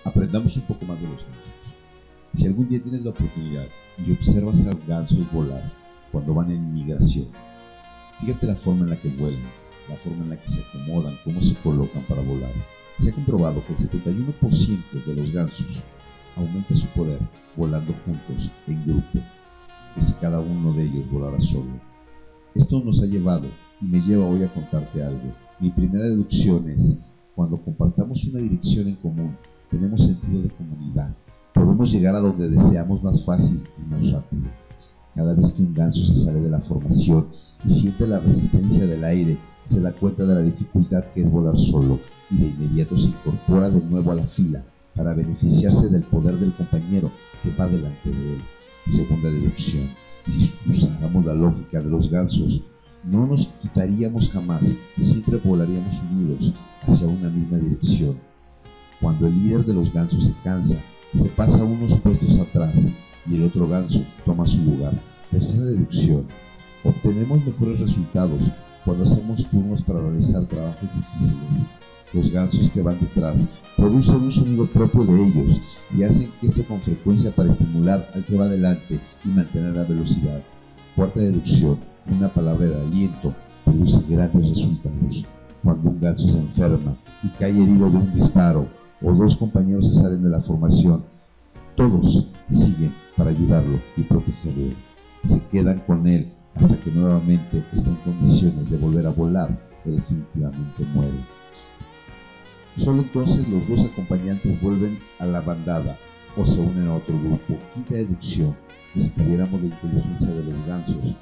Aprendamos un poco más de los gansos. Si algún día tienes la oportunidad y observas a los gansos volar cuando van en migración, fíjate la forma en la que vuelan, la forma en la que se acomodan, cómo se colocan para volar. Se ha comprobado que el 71% de los gansos aumenta su poder volando juntos, en grupo, que si cada uno de ellos volara solo. Esto nos ha llevado, y me lleva hoy a contarte algo. Mi primera deducción es: cuando compartamos una dirección en común, tenemos sentido de comunidad. Podemos llegar a donde deseamos más fácil y más rápido. Cada vez que un ganso se sale de la formación y siente la resistencia del aire, se da cuenta de la dificultad que es volar solo y de inmediato se incorpora de nuevo a la fila para beneficiarse del poder del compañero que va delante de él. Segunda deducción: si usáramos la lógica de los gansos, no nos quitaríamos jamás, siempre volaríamos unidos hacia una misma dirección. Cuando el líder de los gansos se cansa, se pasa unos puestos atrás y el otro ganso toma su lugar. Tercera deducción: obtenemos mejores resultados cuando hacemos turnos para realizar trabajos difíciles. Los gansos que van detrás producen un sonido propio de ellos y hacen esto con frecuencia para estimular al que va adelante y mantener la velocidad. Cuarta deducción: una palabra de aliento produce grandes resultados. Cuando un ganso se enferma y cae herido de un disparo, o dos compañeros se salen de la formación, todos siguen para ayudarlo y protegerlo. Se quedan con él hasta que nuevamente está en condiciones de volver a volar o definitivamente muere. Solo entonces los dos acompañantes vuelven a la bandada o se unen a otro grupo. Quinta deducción: si tuviéramos la inteligencia de los gansos,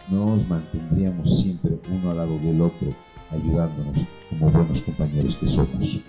no nos mantendríamos siempre uno al lado del otro, ayudándonos como buenos compañeros que somos.